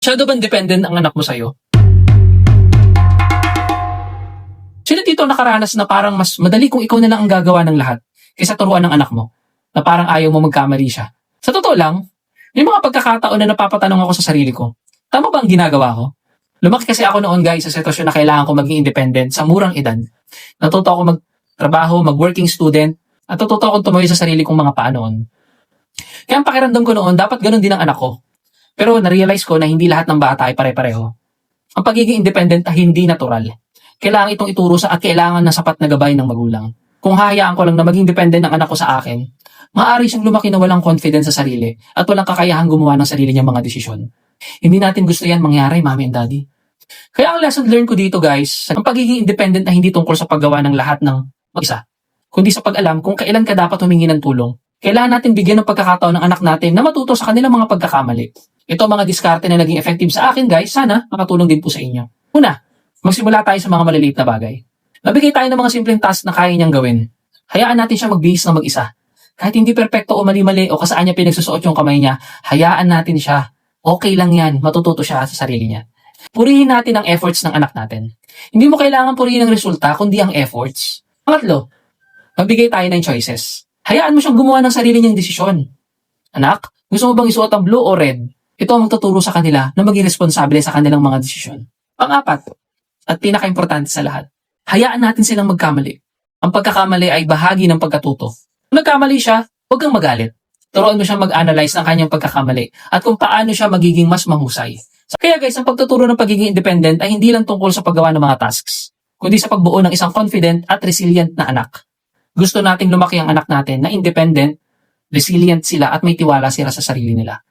Masyado bang dependent ang anak mo sa'yo? Sino dito nakaranas na parang mas madali kung ikaw na lang ang gagawa ng lahat kaysa turuan ng anak mo na parang ayaw mo magkamali siya? Sa totoo lang, may mga pagkakataon na napapatanong ako sa sarili ko, tama ba ang ginagawa ko? Lumaki kasi ako noon guys sa sitwasyon na kailangan ko maging independent sa murang edad. Natuto ako magtrabaho, mag-working student, at natuto akong tumayo sa sarili kong mga paa noon. Kaya ang pakiramdam ko noon, dapat ganun din ang anak ko. Pero na-realize ko na hindi lahat ng bata ay pare-pareho. Ang pagiging independent ay hindi natural. Kailangan itong ituro sa at kailangan ng sapat na gabay ng magulang. Kung hahayaan ko lang na maging dependent ng anak ko sa akin, maaari siyang lumaki na walang confidence sa sarili at walang kakayahang gumawa ng sarili niyang mga desisyon. Hindi natin gusto yan mangyari, mommy and daddy. Kaya ang lesson learned ko dito guys, ang pagiging independent ay hindi tungkol sa paggawa ng lahat ng mag-isa, kundi sa pag-alam kung kailan ka dapat humingi ng tulong. Kailangan natin bigyan ng pagkakataon ng anak natin na matuto sa kanilang mga pagkakamali. Ito ang mga diskarte na naging effective sa akin guys, sana makatulong din po sa inyo. Una, magsimula tayo sa mga maliliit na bagay. Mabigay tayo ng mga simpleng task na kaya niyang gawin. Hayaan natin siya magbihis ng mag-isa. Kahit hindi perpekto o mali-mali o kasaan niya pinagsusuot yung kamay niya, hayaan natin siya. Okay lang yan, matututo siya sa sarili niya. Purihin natin ang efforts ng anak natin. Hindi mo kailangan purihin ang resulta, kundi ang efforts. Pangatlo, magbigay tayo ng choices. Hayaan mo siyang gumawa ng sarili niyang desisyon. Anak, gusto mo bang isuot ang blue o red? Ito ang magtuturo sa kanila na maging responsable sa kanilang mga desisyon. Pang-apat, at pinaka-importante sa lahat, hayaan natin silang magkamali. Ang pagkakamali ay bahagi ng pagkatuto. Kung nagkamali siya, huwag kang magalit. Turuan mo siyang mag-analyze ng kanyang pagkakamali at kung paano siya magiging mas mahusay. Kaya guys, ang pagtuturo ng pagiging independent ay hindi lang tungkol sa paggawa ng mga tasks, kundi sa pagbuo ng isang confident at resilient na anak. Gusto nating lumaki ang anak natin na independent, resilient sila at may tiwala sila sa sarili nila.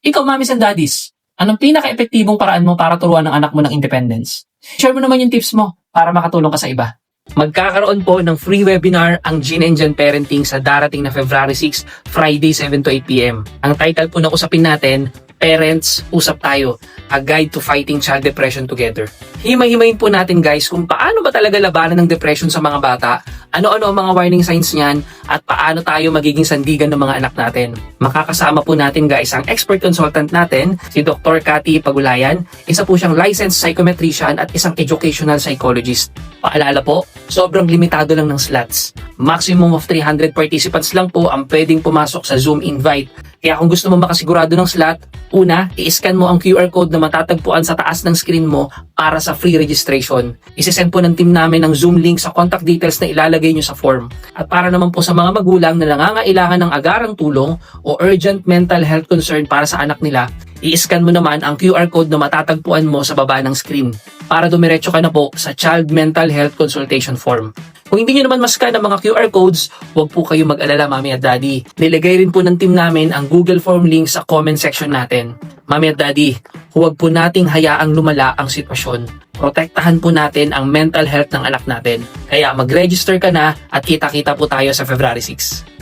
Ikaw, mommies and daddies, anong pinaka-epektibong paraan mo para turuan ng anak mo ng independence? Share mo naman yung tips mo para makatulong ka sa iba. Magkakaroon po ng free webinar ang Gene and Jen Parenting sa darating na February 6, Friday 7 to 8 p.m. Ang title po ng usapin natin, Parents, Usap Tayo, A Guide to Fighting Child Depression Together. Himay-himayin po natin guys kung paano ba talaga labanan ng depression sa mga bata, ano-ano ang mga warning signs niyan, at paano tayo magiging sandigan ng mga anak natin. Makakasama po natin guys ang expert consultant natin, si Dr. Cathy Pagulayan, isa po siyang licensed psychometrician at isang educational psychologist. Paalala po, sobrang limitado lang ng slots. Maximum of 300 participants lang po ang pwedeng pumasok sa Zoom invite. Kaya kung gusto mo makasigurado ng slot, una, i-scan mo ang QR code na matatagpuan sa taas ng screen mo para sa free registration. Isesend po ng team namin ang Zoom link sa contact details na ilalagay nyo sa form. At para naman po sa mga magulang na nangangailangan ng agarang tulong o urgent mental health concern para sa anak nila, i-scan mo naman ang QR code na matatagpuan mo sa baba ng screen para dumiretso ka na po sa Child Mental Health Consultation Form. Kung hindi nyo naman ma-scan ang mga QR codes, huwag po kayo mag-alala, Mami at Daddy. Nilagay rin po ng team namin ang Google Form link sa comment section natin. Mami at Daddy, huwag po nating hayaang lumala ang sitwasyon. Protektahan po natin ang mental health ng anak natin. Kaya mag-register ka na at kita-kita po tayo sa February 6.